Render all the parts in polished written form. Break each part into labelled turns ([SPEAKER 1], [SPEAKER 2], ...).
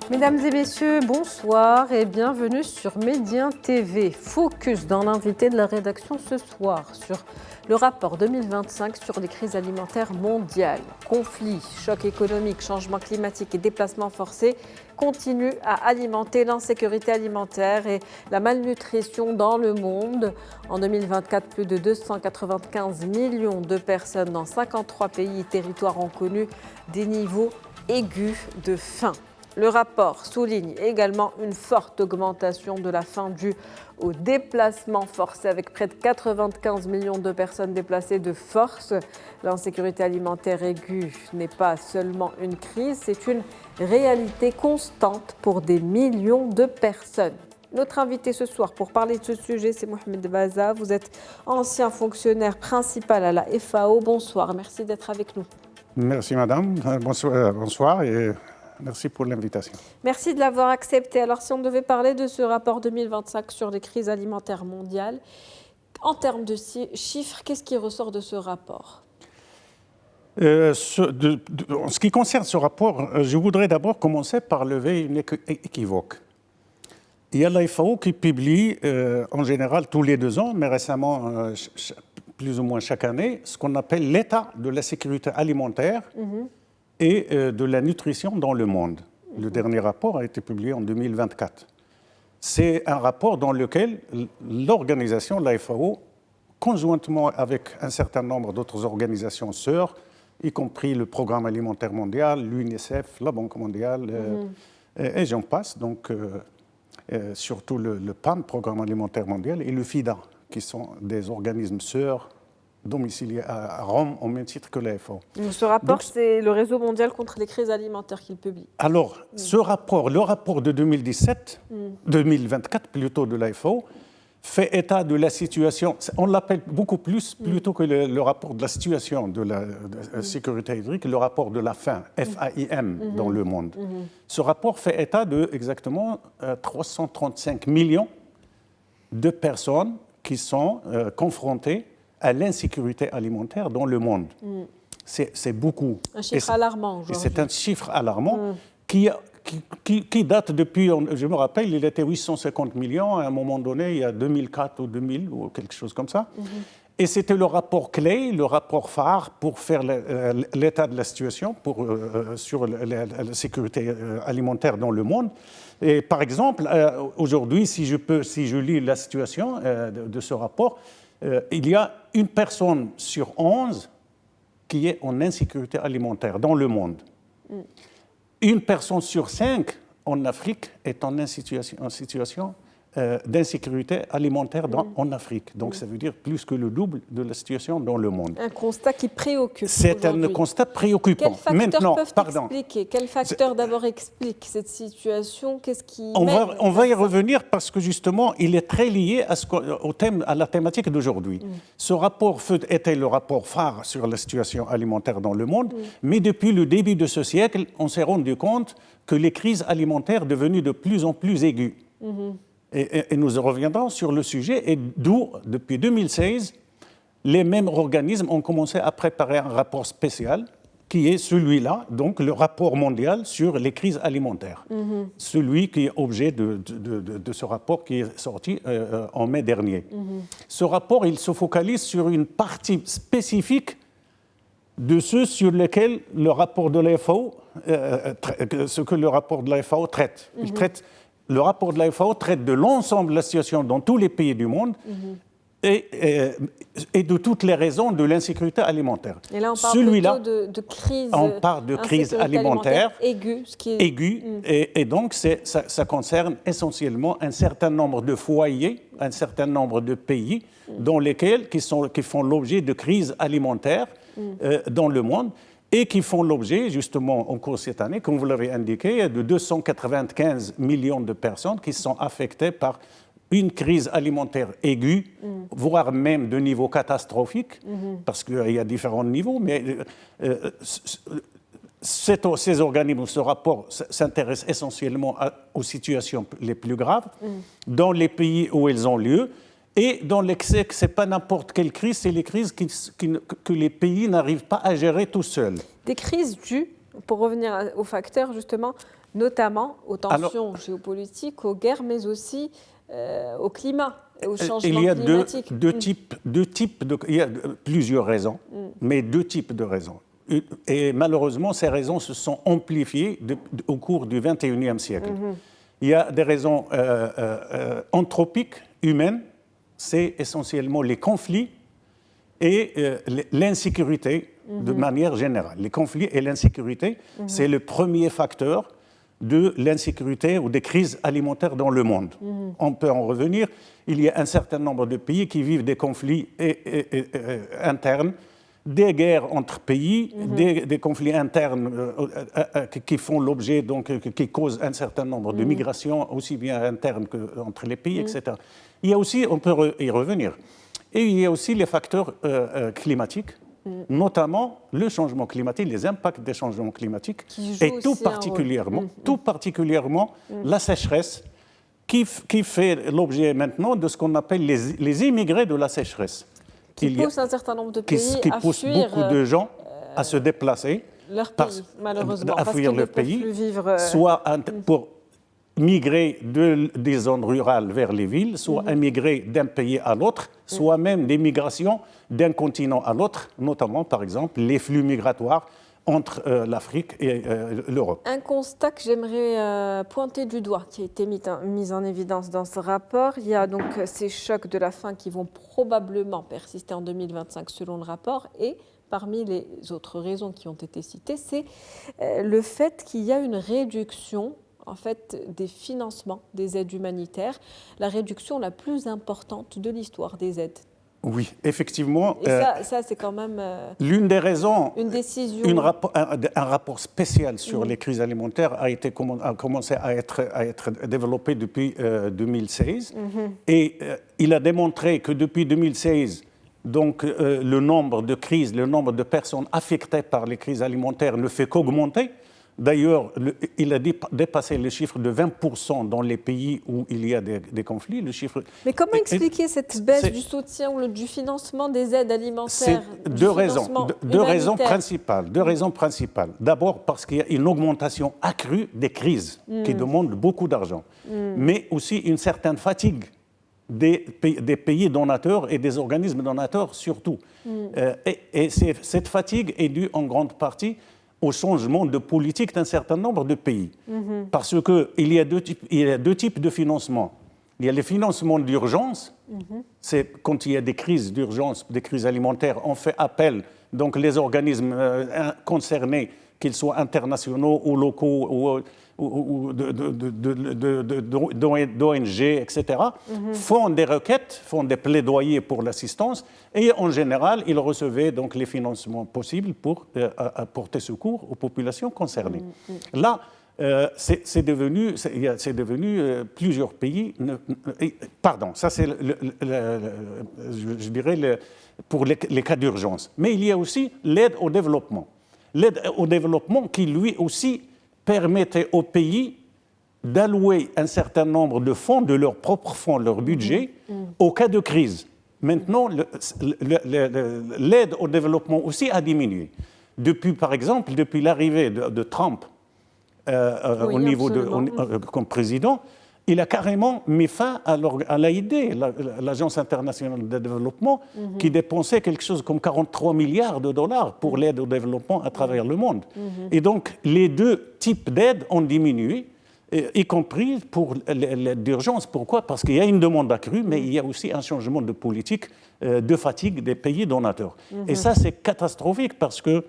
[SPEAKER 1] Mesdames et messieurs, bonsoir et bienvenue sur Médien TV. Focus dans l'invité de la rédaction ce soir sur le rapport 2025 sur les crises alimentaires mondiales. Conflits, chocs économiques, changements climatiques et déplacements forcés continuent à alimenter l'insécurité alimentaire et la malnutrition dans le monde. En 2024, plus de 295 millions de personnes dans 53 pays et territoires ont connu des niveaux aigus de faim. Le rapport souligne également une forte augmentation de la faim due au déplacement forcé, avec près de 95 millions de personnes déplacées de force. L'insécurité alimentaire aiguë n'est pas seulement une crise, c'est une réalité constante pour des millions de personnes. Notre invité ce soir pour parler de ce sujet, c'est Mohamed Baza. Vous êtes ancien fonctionnaire principal à la FAO. Bonsoir, merci d'être avec nous.
[SPEAKER 2] Merci madame, bonsoir et merci pour l'invitation.
[SPEAKER 1] Merci de l'avoir accepté. Alors si on devait parler de ce rapport 2025 sur les crises alimentaires mondiales, en termes de chiffres, qu'est-ce qui ressort de ce rapport ?
[SPEAKER 2] En ce qui concerne ce rapport, je voudrais d'abord commencer par lever une équivoque. Il y a la FAO qui publie en général tous les 2 ans, mais récemment plus ou moins chaque année, ce qu'on appelle l'état de la sécurité alimentaire et de la nutrition dans le monde. Le dernier rapport a été publié en 2024. C'est un rapport dans lequel l'organisation, la FAO, conjointement avec un certain nombre d'autres organisations sœurs, y compris le Programme alimentaire mondial, l'UNICEF, la Banque mondiale, et j'en passe, donc surtout le PAM, Programme alimentaire mondial, et le FIDA, qui sont des organismes sœurs domiciliés à Rome au même titre que la FAO.
[SPEAKER 1] Ce rapport, c'est le Réseau mondial contre les crises alimentaires qu'il publie.
[SPEAKER 2] Alors, ce rapport, le rapport de 2024 plutôt de la FAO, fait état de la situation, on l'appelle beaucoup plus, plutôt que le rapport de la situation de la sécurité hydrique, le rapport de la faim, FAIM, dans le monde. Ce rapport fait état de exactement 335 millions de personnes qui sont confrontées à l'insécurité alimentaire dans le monde. C'est beaucoup.
[SPEAKER 1] Un chiffre alarmant aujourd'hui.
[SPEAKER 2] C'est un chiffre alarmant qui date depuis, je me rappelle, il était 850 millions à un moment donné, il y a 2004 ou 2000 ou quelque chose comme ça. Et c'était le rapport clé, le rapport phare pour faire l'état de la situation sur la sécurité alimentaire dans le monde. Et par exemple, aujourd'hui, si je lis la situation de ce rapport, il y a une personne sur 11 qui est en insécurité alimentaire dans le monde. Une personne sur 5 en Afrique est en situation d'insécurité alimentaire en Afrique. Donc ça veut dire plus que le double de la situation dans le monde.
[SPEAKER 1] Un constat qui préoccupe.
[SPEAKER 2] C'est un constat préoccupant.
[SPEAKER 1] Quels facteurs d'abord expliquent cette situation? Qu'est-ce qui
[SPEAKER 2] on va y revenir parce que justement, il est très lié à la thématique d'aujourd'hui. Ce rapport était le rapport phare sur la situation alimentaire dans le monde, mais depuis le début de ce siècle, on s'est rendu compte que les crises alimentaires devenues de plus en plus aiguës. Et nous reviendrons sur le sujet, et d'où, depuis 2016, les mêmes organismes ont commencé à préparer un rapport spécial, qui est celui-là, donc le rapport mondial sur les crises alimentaires. Celui qui est objet de ce rapport qui est sorti en mai dernier. Ce rapport, il se focalise sur une partie spécifique de ceux sur lesquels le rapport de la FAO, ce que le rapport de la FAO traite. Le rapport de la FAO traite de l'ensemble de la situation dans tous les pays du monde et de toutes les raisons de l'insécurité alimentaire.
[SPEAKER 1] Et là, on parle plutôt de crise.
[SPEAKER 2] On parle de crise alimentaire
[SPEAKER 1] aiguë.
[SPEAKER 2] Et donc, ça concerne essentiellement un certain nombre de foyers, un certain nombre de pays qui font l'objet de crises alimentaires dans le monde. Et qui font l'objet, justement, en cours cette année, comme vous l'avez indiqué, de 295 millions de personnes qui sont affectées par une crise alimentaire aiguë, voire même de niveau catastrophique, parce qu'il y a différents niveaux, mais ces organismes, ce rapport s'intéresse essentiellement aux situations les plus graves dans les pays où elles ont lieu. Et dans l'excès, ce n'est pas n'importe quelle crise, c'est les crises que les pays n'arrivent pas à gérer tout seuls.
[SPEAKER 1] Des crises dues, pour revenir aux facteurs justement, notamment aux tensions géopolitiques, aux guerres, mais aussi au climat, au changement climatique.
[SPEAKER 2] Il y a plusieurs raisons, mais deux types de raisons. Et malheureusement, ces raisons se sont amplifiées au cours du XXIe siècle. Il y a des raisons anthropiques, humaines, c'est essentiellement les conflits et l'insécurité de manière générale. Les conflits et l'insécurité, c'est le premier facteur de l'insécurité ou des crises alimentaires dans le monde. On peut en revenir. Il y a un certain nombre de pays qui vivent des conflits internes, des guerres entre pays, des conflits internes qui font l'objet, donc qui causent un certain nombre de migrations, aussi bien internes qu'entre les pays, etc. Il y a aussi, on peut y revenir, et il y a aussi les facteurs climatiques, notamment le changement climatique, les impacts des changements climatiques, et tout particulièrement la sécheresse, qui fait l'objet maintenant de ce qu'on appelle les immigrés de la sécheresse.
[SPEAKER 1] Qui pousse un certain nombre de pays
[SPEAKER 2] à pousse beaucoup de gens à se déplacer,
[SPEAKER 1] leur pays, malheureusement,
[SPEAKER 2] à fuir leur pays, soit pour migrer des zones rurales vers les villes, soit émigrer d'un pays à l'autre, soit même des migrations d'un continent à l'autre, notamment, par exemple, les flux migratoires entre l'Afrique et l'Europe.
[SPEAKER 1] Un constat que j'aimerais pointer du doigt, qui a été mis en évidence dans ce rapport, il y a donc ces chocs de la faim qui vont probablement persister en 2025 selon le rapport, et parmi les autres raisons qui ont été citées, c'est le fait qu'il y a une réduction en fait, des financements des aides humanitaires, la réduction la plus importante de l'histoire des aides.
[SPEAKER 2] Oui, effectivement.
[SPEAKER 1] Et ça c'est quand même
[SPEAKER 2] l'une des raisons.
[SPEAKER 1] Une décision.
[SPEAKER 2] Un rapport spécial sur les crises alimentaires a commencé à être développé depuis 2016. Et il a démontré que depuis 2016, donc, le nombre de crises, le nombre de personnes affectées par les crises alimentaires ne fait qu'augmenter. D'ailleurs, il a dépassé le chiffre de 20% dans les pays où il y a des conflits.
[SPEAKER 1] Mais comment expliquer cette baisse du soutien ou du financement des aides alimentaires?
[SPEAKER 2] Deux raisons principales. D'abord, parce qu'il y a une augmentation accrue des crises qui demandent beaucoup d'argent, mais aussi une certaine fatigue des pays donateurs et des organismes donateurs surtout. Et cette fatigue est due en grande partie au changement de politique d'un certain nombre de pays. Parce qu'il y a deux types de financement. Il y a les financements d'urgence, c'est quand il y a des crises d'urgence, des crises alimentaires, on fait appel, donc les organismes concernés, qu'ils soient internationaux ou locaux ou d'ONG, etc., font des requêtes, font des plaidoyers pour l'assistance, et en général, ils recevaient donc les financements possibles pour apporter secours aux populations concernées. Là, c'est devenu plusieurs pays. Pardon, ça c'est, je dirais, pour les cas d'urgence. Mais il y a aussi l'aide au développement. L'aide au développement qui, lui aussi, permettait aux pays d'allouer un certain nombre de fonds, de leurs propres fonds, leur budget, au cas de crise. Maintenant, l'aide au développement aussi a diminué. Par exemple, depuis l'arrivée de Trump comme président, il a carrément mis fin à l'AID, l'Agence internationale de développement, qui dépensait quelque chose comme 43 milliards de dollars pour l'aide au développement à travers le monde. Et donc, les deux types d'aides ont diminué, y compris pour l'aide d'urgence. Pourquoi? Parce qu'il y a une demande accrue, mais il y a aussi un changement de politique de fatigue des pays donateurs. Et ça, c'est catastrophique parce que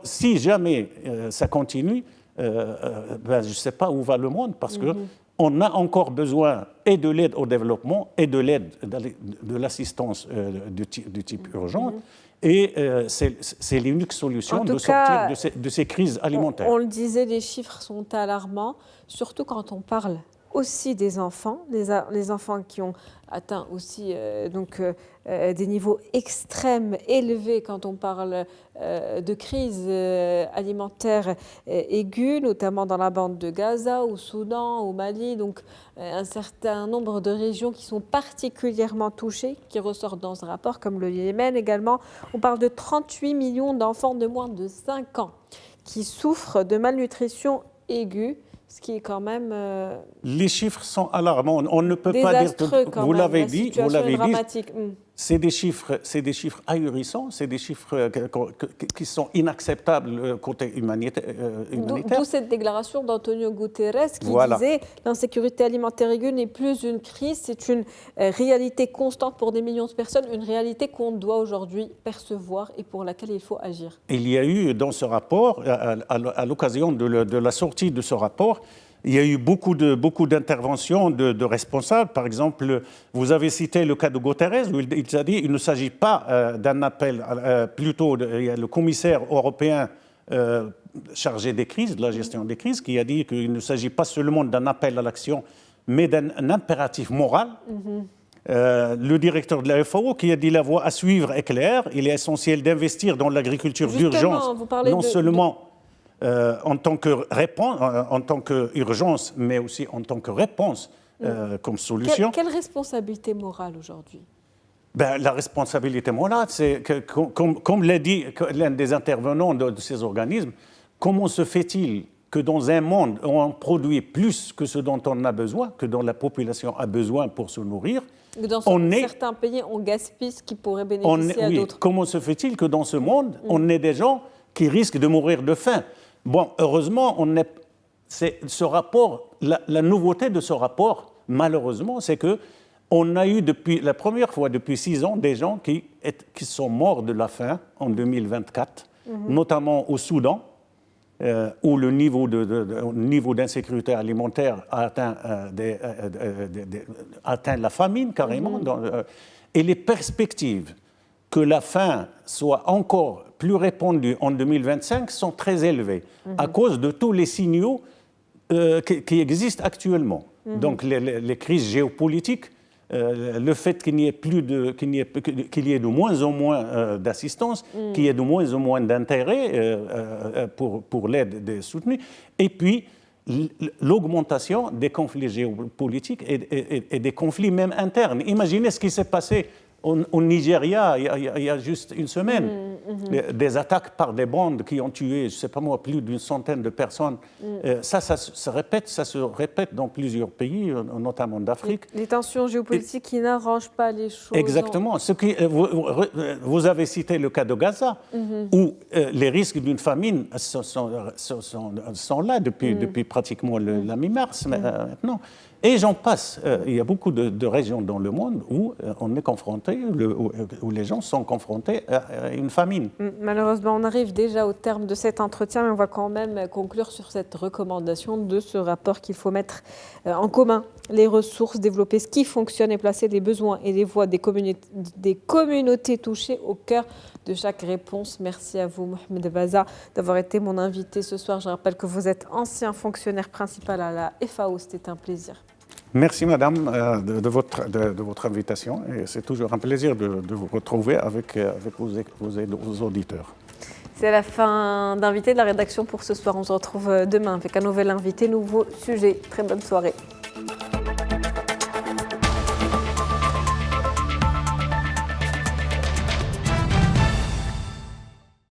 [SPEAKER 2] si jamais ça continue, je ne sais pas où va le monde, parce que on a encore besoin et de l'aide au développement et de l'aide, de l'assistance de type urgent. Et c'est l'unique solution de sortir de ces crises alimentaires.
[SPEAKER 1] On le disait, les chiffres sont alarmants, surtout quand on parle aussi des enfants, les enfants qui ont atteint aussi des niveaux extrêmes, élevés quand on parle de crise alimentaire aiguë, notamment dans la bande de Gaza, au Soudan, au Mali, donc un certain nombre de régions qui sont particulièrement touchées, qui ressortent dans ce rapport, comme le Yémen également. On parle de 38 millions d'enfants de moins de 5 ans qui souffrent de malnutrition aiguë. ce qui est quand même
[SPEAKER 2] les chiffres sont alarmants. On ne peut pas dire
[SPEAKER 1] que
[SPEAKER 2] vous l'avez dit,
[SPEAKER 1] dramatique.
[SPEAKER 2] C'est des chiffres ahurissants, c'est des chiffres qui sont inacceptables côté humanitaire.
[SPEAKER 1] D'où cette déclaration d'Antonio Guterres qui disait l'insécurité alimentaire aiguë n'est plus une crise, c'est une réalité constante pour des millions de personnes, une réalité qu'on doit aujourd'hui percevoir et pour laquelle il faut agir.
[SPEAKER 2] Il y a eu dans ce rapport, à l'occasion de la sortie de ce rapport, il y a eu beaucoup d'interventions de responsables. Par exemple, vous avez cité le cas de Guterres, où il a dit qu'il ne s'agit pas d'un appel, plutôt, il y a le commissaire européen chargé des crises, de la gestion des crises, qui a dit qu'il ne s'agit pas seulement d'un appel à l'action, mais d'un impératif moral. Le directeur de la FAO qui a dit la voie à suivre est claire, il est essentiel d'investir dans l'agriculture d'urgence, non seulement en tant qu'urgence, mais aussi en tant que réponse comme solution.
[SPEAKER 1] Quelle responsabilité morale aujourd'hui ?
[SPEAKER 2] La responsabilité morale, c'est que, comme l'a dit l'un des intervenants de ces organismes, comment se fait-il que dans un monde où on produit plus que ce dont on a besoin, que dont la population a besoin pour se nourrir,
[SPEAKER 1] dans certains pays, on gaspille ce qui pourrait bénéficier à d'autres.
[SPEAKER 2] Comment se fait-il que dans ce monde, on ait des gens qui risquent de mourir de faim ? Bon, heureusement, ce rapport, la nouveauté de ce rapport, malheureusement, c'est qu'on a eu la première fois depuis 6 ans des gens qui sont morts de la faim en 2024, notamment au Soudan, où le niveau d'insécurité alimentaire a atteint la famine carrément. Et les perspectives que la faim soit encore plus répandue en 2025 sont très élevées à cause de tous les signaux qui existent actuellement. Donc les crises géopolitiques, le fait qu'il y ait de moins en moins d'assistance, qu'il y ait de moins en moins d'intérêt pour l'aide soutenue, et puis l'augmentation des conflits géopolitiques et des conflits même internes. Imaginez ce qui s'est passé au Nigeria, il y a juste une semaine, des attaques par des bandes qui ont tué, je ne sais pas moi, plus d'une centaine de personnes. Ça se répète dans plusieurs pays, notamment d'Afrique.
[SPEAKER 1] Les tensions géopolitiques qui n'arrangent pas les choses.
[SPEAKER 2] Exactement. Vous avez cité le cas de Gaza, où les risques d'une famine sont là depuis pratiquement la mi-mars maintenant. Et j'en passe. Il y a beaucoup de régions dans le monde où on est confronté, où les gens sont confrontés à une famine.
[SPEAKER 1] Malheureusement, on arrive déjà au terme de cet entretien, mais on va quand même conclure sur cette recommandation de ce rapport qu'il faut mettre en commun les ressources, développer ce qui fonctionne et placer les besoins et les voix des communautés touchées au cœur de chaque réponse. Merci à vous, Mohamed Baza, d'avoir été mon invité ce soir. Je rappelle que vous êtes ancien fonctionnaire principal à la FAO. C'était un plaisir.
[SPEAKER 2] Merci, madame, de votre invitation. Et c'est toujours un plaisir de vous retrouver avec vos auditeurs.
[SPEAKER 1] C'est la fin d'invité de la rédaction pour ce soir. On se retrouve demain avec un nouvel invité, nouveau sujet. Très bonne soirée.